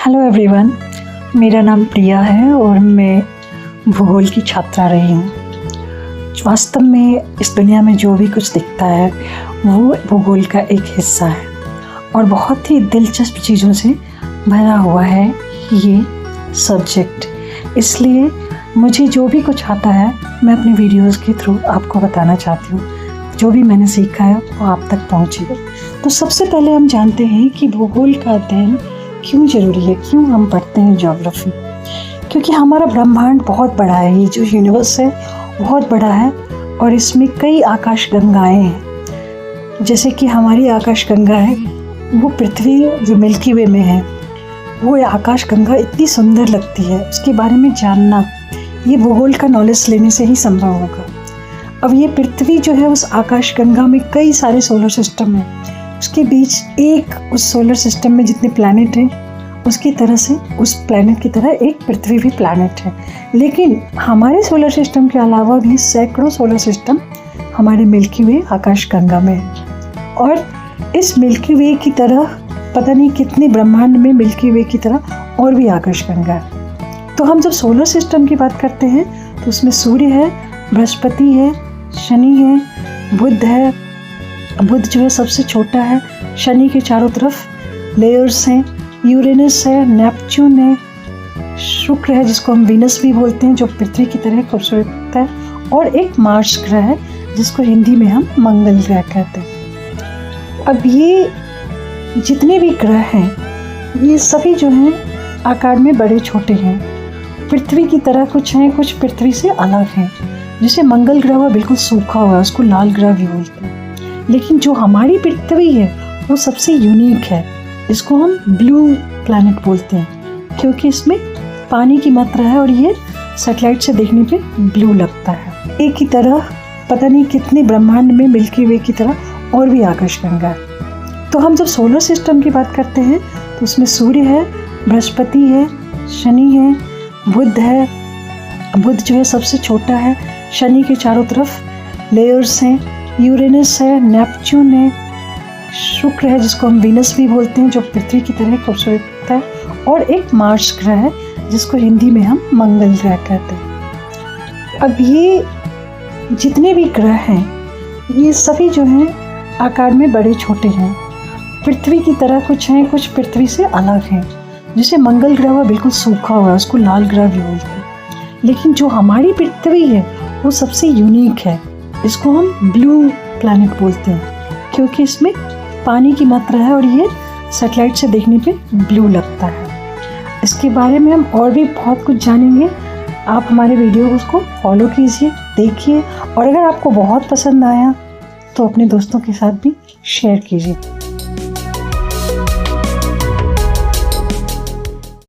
Hello everyone, मेरा नाम प्रिया है और मैं भूगोल की छात्रा रही हूँ। वास्तव में इस दुनिया में जो भी कुछ दिखता है वो भूगोल का एक हिस्सा है और बहुत ही दिलचस्प चीज़ों से भरा हुआ है ये सब्जेक्ट। इसलिए मुझे जो भी कुछ आता है मैं अपने वीडियोस के थ्रू आपको बताना चाहती हूँ। जो भी मैंने सीखा है वो आप तक पहुँचेगा। तो सबसे पहले हम जानते हैं कि भूगोल का अध्ययन क्यों ज़रूरी है, क्यों हम पढ़ते हैं ज्योग्राफी। क्योंकि हमारा ब्रह्मांड बहुत बड़ा है, ये जो यूनिवर्स है बहुत बड़ा है और इसमें कई आकाश गंगाएँ हैं। जैसे कि हमारी आकाश गंगा है वो पृथ्वी जो मिल्की वे में है, वो आकाश गंगा इतनी सुंदर लगती है। उसके बारे में जानना ये भूगोल का नॉलेज लेने से ही संभव होगा। अब ये पृथ्वी जो है उस आकाश गंगा में कई सारे सोलर सिस्टम हैं। उसके बीच एक उस सोलर सिस्टम में जितने प्लैनेट हैं उसकी तरह से उस प्लैनेट की तरह एक पृथ्वी भी प्लैनेट है। लेकिन हमारे सोलर सिस्टम के अलावा भी सैकड़ों सोलर सिस्टम हमारे मिल्की वे आकाश गंगा में है। और इस मिल्की वे की तरह पता नहीं कितने ब्रह्मांड में मिल्की वे की तरह और भी आकाश गंगा है। तो हम जब सोलर सिस्टम की बात करते हैं तो उसमें सूर्य है, बृहस्पति है, शनि है, बुध है। बुध जो है सबसे छोटा है। शनि के चारों तरफ लेयर्स हैं। यूरेनस है, नेपच्यून है, शुक्र है जिसको हम वीनस भी बोलते हैं जो पृथ्वी की तरह खूबसूरत दिखता है, और एक मार्स ग्रह है जिसको हिंदी में हम मंगल ग्रह कहते हैं। अब ये जितने भी ग्रह हैं ये सभी जो हैं आकार में बड़े छोटे हैं। पृथ्वी की तरह कुछ हैं, कुछ पृथ्वी से अलग हैं। जैसे मंगल ग्रह हुआ बिल्कुल सूखा हुआ है, उसको लाल ग्रह भी बोलते हैं। लेकिन जो हमारी पृथ्वी है वो सबसे यूनिक है। इसको हम ब्लू प्लैनेट बोलते हैं क्योंकि इसमें पानी की मात्रा है और ये सैटेलाइट से देखने पे ब्लू लगता है। एक ही तरह पता नहीं कितने ब्रह्मांड में मिल्की वे की तरह और भी आकाश गंगा है। तो हम जब सोलर सिस्टम की बात करते हैं तो उसमें सूर्य है, बृहस्पति है, शनि है, बुध है। बुध जो है सबसे छोटा है। शनि के चारों तरफ लेयर्स हैं। यूरेनस है, नेपच्यून है, शुक्र है जिसको हम वीनस भी बोलते हैं जो पृथ्वी की तरह खूबसूरत दिखता है, और एक मार्स ग्रह है जिसको हिंदी में हम मंगल ग्रह कहते हैं। अब ये जितने भी ग्रह हैं ये सभी जो हैं आकार में बड़े छोटे हैं। पृथ्वी की तरह कुछ हैं, कुछ पृथ्वी से अलग हैं। जैसे मंगल ग्रह हुआ बिल्कुल सूखा हुआ है, उसको लाल ग्रह भी बोलते हैं। लेकिन जो हमारी पृथ्वी है वो सबसे यूनिक है। इसको हम ब्लू प्लैनेट बोलते हैं क्योंकि इसमें पानी की मात्रा है और ये सैटेलाइट से देखने पे ब्लू लगता है। इसके बारे में हम और भी बहुत कुछ जानेंगे। आप हमारे वीडियो को फॉलो कीजिए, देखिए, और अगर आपको बहुत पसंद आया तो अपने दोस्तों के साथ भी शेयर कीजिए।